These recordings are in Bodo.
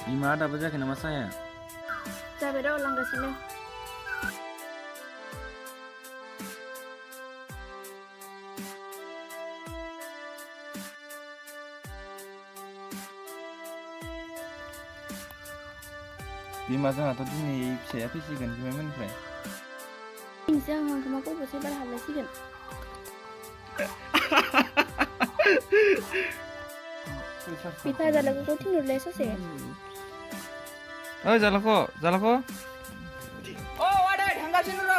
बिमा दाबो जायाखै नामा साहाया? जाबाय र' लांगासिनो। बिमा जोंहाथ' दिनै फिसाया फैसिगोन बिमायमोननिफ्राय। दिनैसो आं ओंखामाखौ बोसोर बारा हाबलायसिगोन। बिफा जालागोखौ थिनहरलाय ससे। ओइ जालाख'। औ आदै थांगासिनो र'।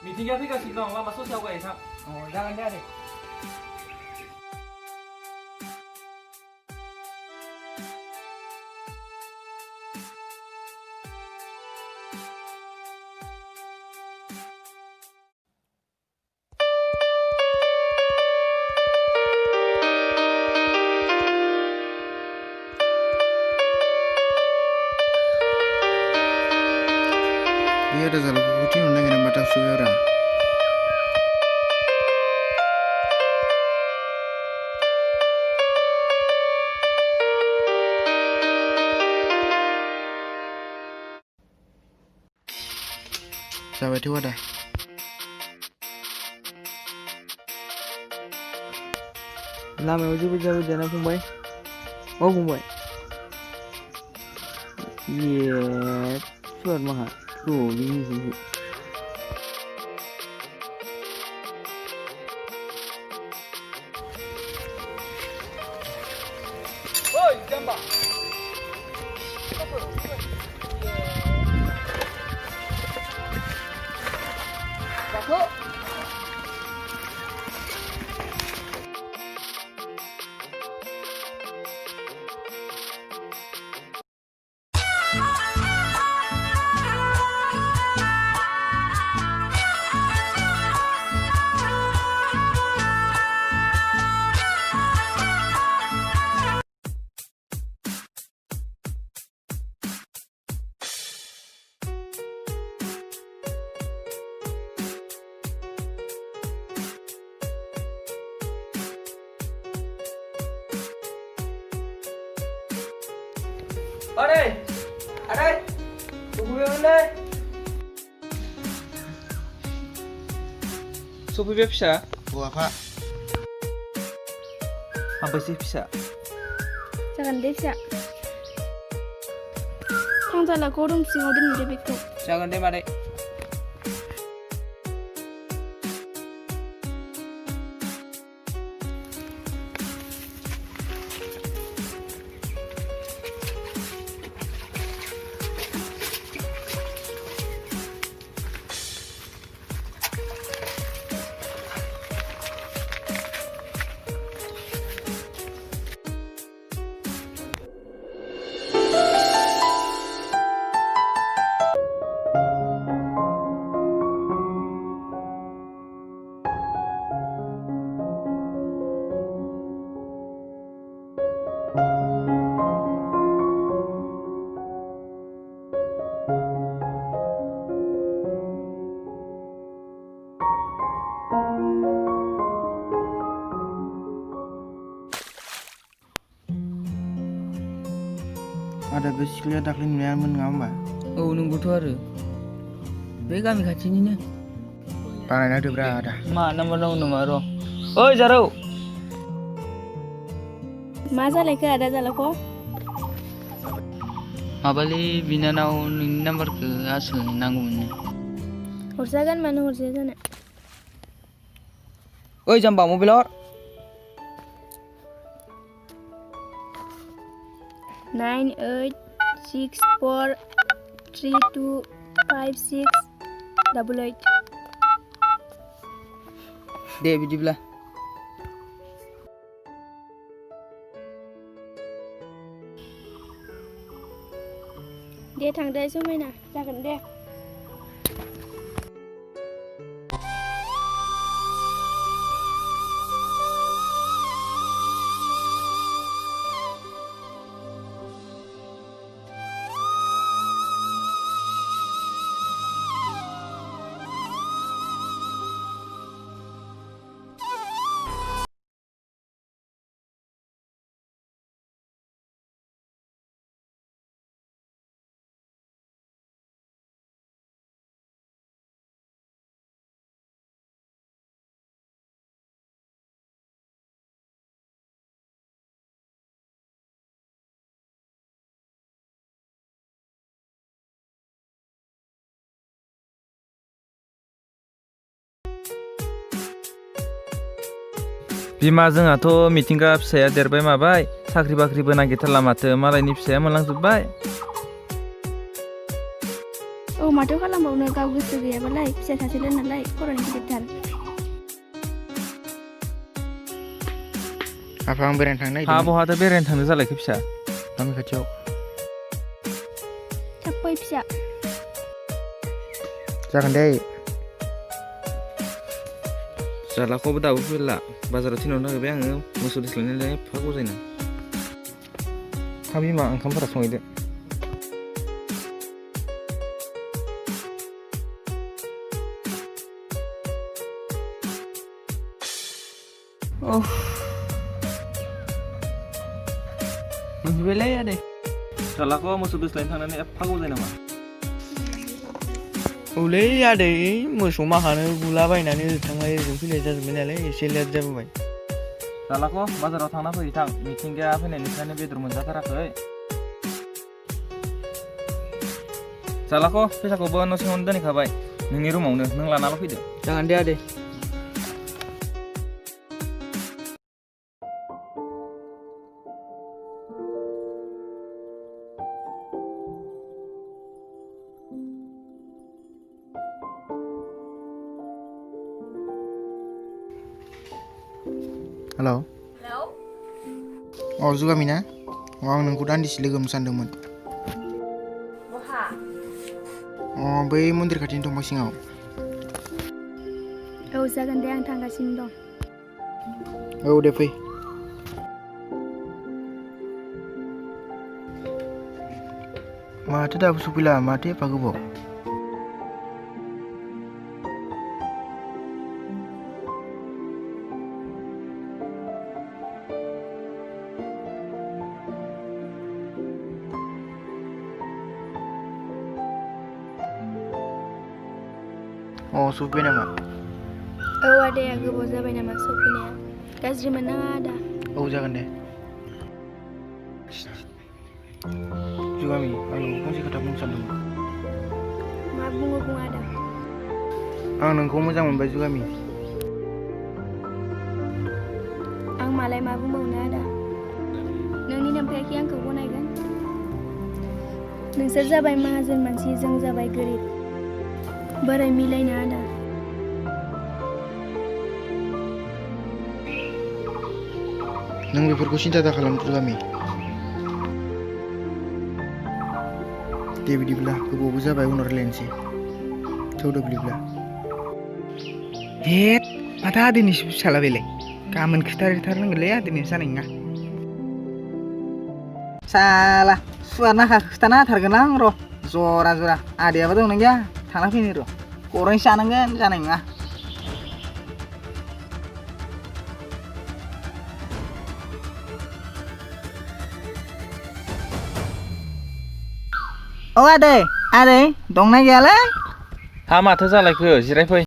मिटिंआ फैगासिनो दं लामा ससेयाव गाय थां। अ जागोन दे आदै। Iya ada salah kucing udah nggak mata suara. Sampai tuh ada. लामायाव जेबो जाबाय ना फंबाय? औ फंबाय। ये सुवार माहा द'लि ओइ जाम्बा जाखो Adai, tunggu yang mana? सफैबाय फिसा? Buah pak. माबायसै फिसा? जागोन दे फिसा। थांजालाखौ रुम सिङाव दोनहैदो बेखौ। जागोन दे मादै। Ada bisiklet daklin niamun ngamba. औ नंगौथ' आरो बे गामि खाथिनिनो Parahnya udah berada. मा नाम्बार दं नामा र' ओइ जारौ मा जालायखो आदा जालाखौ? माबालै बिनानाव नोंनि नाम्बारखौ आसोलनो नांगौमोननो हरजागोन मानो हरजाया जानो? ओइ जाम्बा मबाइलाव हर 9864325688 दे बिदिब्ला दे थांदो समायना जागोन दे। बिमा जोंहाथ' मिथिंगा फिसाया देरबाय माबाय साख्रि बाख्रिबो नागिरथारला माथो मालायनि फिसाया मोनलांजोब्बाय। औ माथो खालामबावनो गाव गोसो गैयाबालाय फिसा सासेल' नालाय फरायनो गिदिरथार। आफा आं बेरायनो थांनो हा नागिरदोंमोन बहाथो बेरायनो थांनो जालायखो फिसा? गामि खाथियाव। थाब फै फिसा। जागोन दे। जालाखौबो दाबो फैला बाजाराव थिनहरनो नागिरबाय आङो मोसौ दोस्लायनायलाय एफा गजायना। हा बिमा ओंखामफोरा संहैदो। मोनफैबायलै आदै। जालाखौ मोसौ दोस्लायनो थांनानै एफा गजाय नामा? औलै आदै मोसौ माखानो गुलाबायनानै ओरै थांलाय ओरैजों फैलाय जाजोब्बाय नालाय एसे लेट जाबोबाय। जालाखौ बाजाराव थांना फै थां मिथिंगाया फैनायनिफ्रायनो बेदर मोनजाथाराखै। जालाखौ फैसाखौबो न' सिङावनो दोनहैखाबाय नोंनि रुमावनो नों लानाल' फैदो। जागोन दे आदै। हेलौ अ जुगामि ना? आं नोंखौ दान्दिसे लोगो हमनो सानदोंमोन। बहा? बै मन्दिर खाथिनि दंफां सिङाव। औ जागोन दे आं थांगासिनो दं। औ दे फै। माथो दाबो सफैला माथो एफा गोबाव? सफैबाय नामा? औ आदाया गोबाव जाबाय नामा सफैनाया? गाज्रि मोननाङा आदा। औ जागोन दे। जुगामि आं नोंखौ फंसे खोथा बुंनो सानदोंमोन। मा बुङो बुं आदा। आं नोंखौ मोजां मोनबाय जुगामि। आं मालाय मा बुंबावनो आदा। नोंनि नोमफायाखि आंखौ गनायगोन? नोंसोर जाबाय माहाजोन मानसि जों जाबाय गोरिब। बोरै मिलायनो आदा? नों बेफोरखौ सिन्था दाखालाम जुगामि। दे बिदिब्ला गोबावबो जाबाय उनाव रायलायनोसै। थौदो बिदिब्ला। हेद माथो आदैनिसो फिसाला बेलाय गाबोन खिथाहैथारनांगोनलै आदैनि जानाय नङा। साला सुवार नाखा खिथाना होथारगोन आं र' जरा जरा आदैयाबो दंना गैया थांना फैनो र' गरनैसो जानांगोन जानाय नङा। औ आदै आदै दंना गैयालै? हा माथो जालायखो जिरायफै।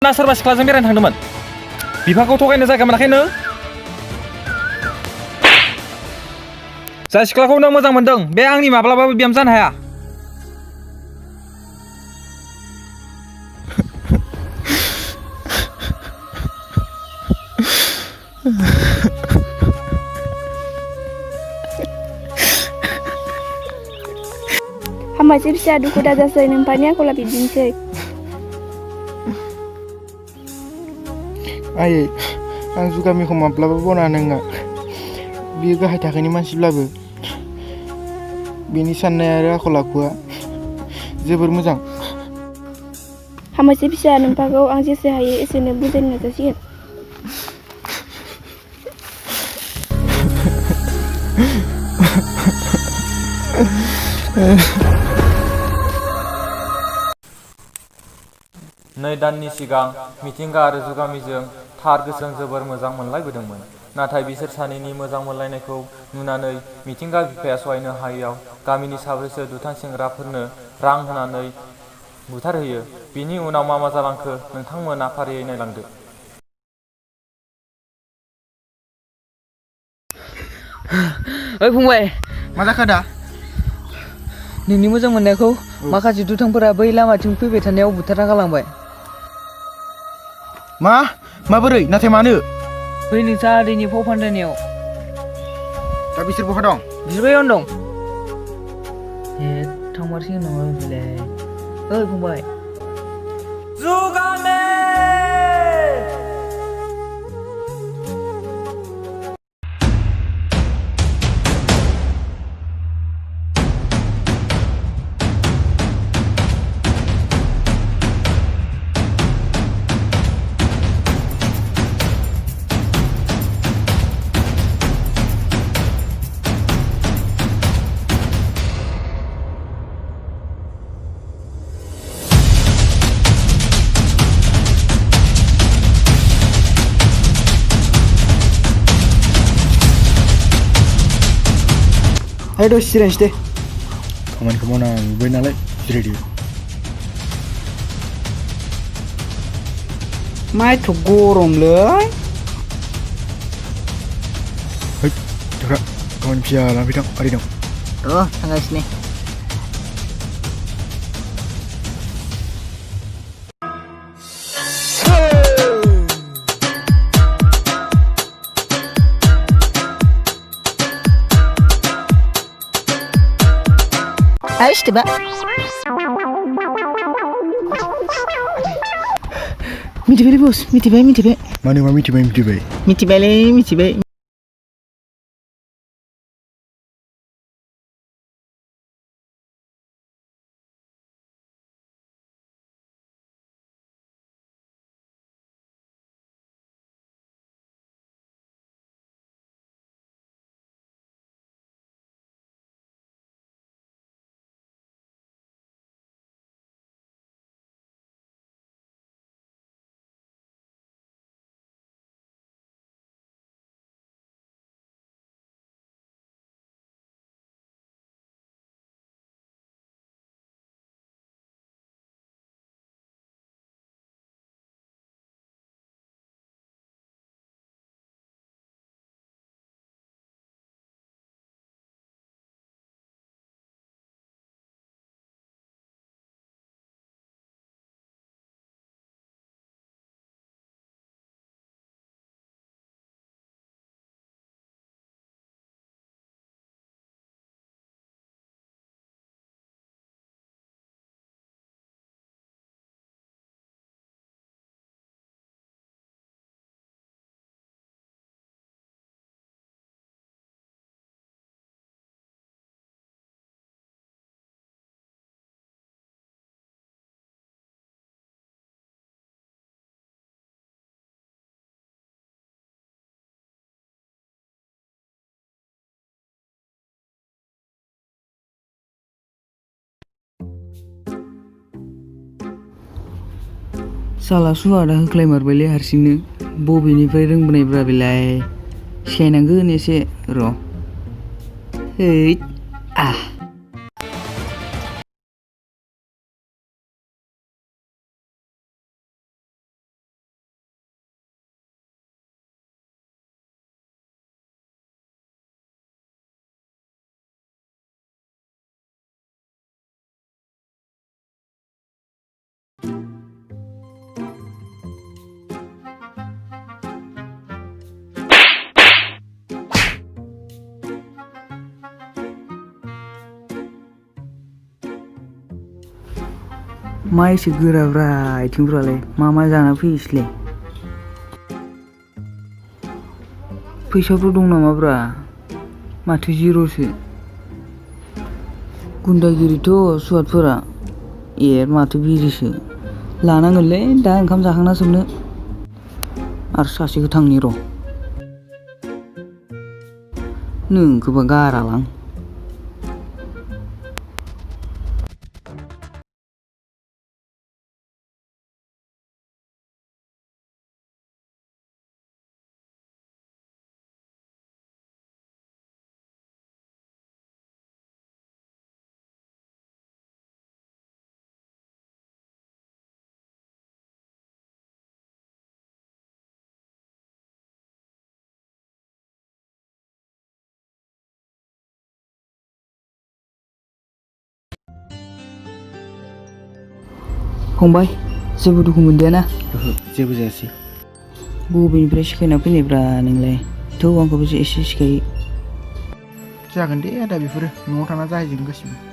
ना सोरबा सिख्लाजों बेरायनो थांदोंमोन? बिफाखौ थगायनो जायगा मोनाखै नों? जाय सिख्लाखौ नों मोजां मोनदों बे आंनि माब्लाबाबो बिहामजो जानो हाया। हामबायसै फिसा दुखु दाजासै नोमफानि आखला बिदिनोसै। आयै आं जुगामिखौ माब्लाबा बावनो हानाय नङा बियो गाहाय थाखोनि मानसिब्लाबो बिनि साननाय आरो आखल आखुआ जोबोर मोजां हामबायसै फिसा नोंफाखौ आं जेसे हायो एसेनो बुजायनो नाजासिगोन नै दाननि सिगां मिथिंगा आरो जुगामिजों थार गोसोजों जोबोर मोजां मोनलायबोदोंमोन नाथाय बिसोर सानैनि मोजां मोनलायनायखौ नुनानै मिथिंगा बिफाया सहायनो हायैयाव गामिनि साब्रैसो दुथां सेंग्राफोरनो रां होनानै बुथारहोयो बिनि उनाव मा जालांखो नोंथांमोना फारियै नायलांदो ओइ फंबाय मा जाखो दा नोंनि मोजां मोननायखौ माखासे दुथांफोरा बै लामाथिं फैबाय थानायाव बुथारना गालांबाय माबोरै नाथाय मानो बै नोंसा आदैनि फाव फान्दायनायाव दा बिसोर बहा दं बिसोर बैयावनो दं थांमारसिगोन नामा बेलाय ओइ फंबाय जुगामि ayo dong jiरायनोसै दे खामानिखौ मावना नुबाय नालाय जिरायदो मा एथ' गरमलै थाग्रा खामानि फिसा लांफैदों आरि दं र' थांगासिनो Ayos, diba? Mitibay, bos. Mitibay. मानो मा मिथिबाय Mitibay. साला सुवादा होख्लायमारबायलै हारसिंनो बबेनिफ्राय रोंबोनायब्रा बेलाय सिखायनांगोन एसे र' हैद मा एसे गोराब्रा आथिंफ्रालाय मा जाना फैयोसैलाय फैसाफोर दं नामाब्रा माथो जिर'सो गुन्दागिरिथ' सुवादफोरा माथो बिरिसो लानांगोनलै दा ओंखाम जाखांना सोबनो आरो सासेखौ थांनि र' नोंखौबा गारालां फंबाय जेबो दुखु मोनदिया ना जेबो जायासै बबेनिफ्राय सिखायना फैनायब्रा नोंलाय थौ आंखौबो एसे सिखायो जागोन दे आदा बेफोरो न'आव थाना जाहैजोबगोन गासिबो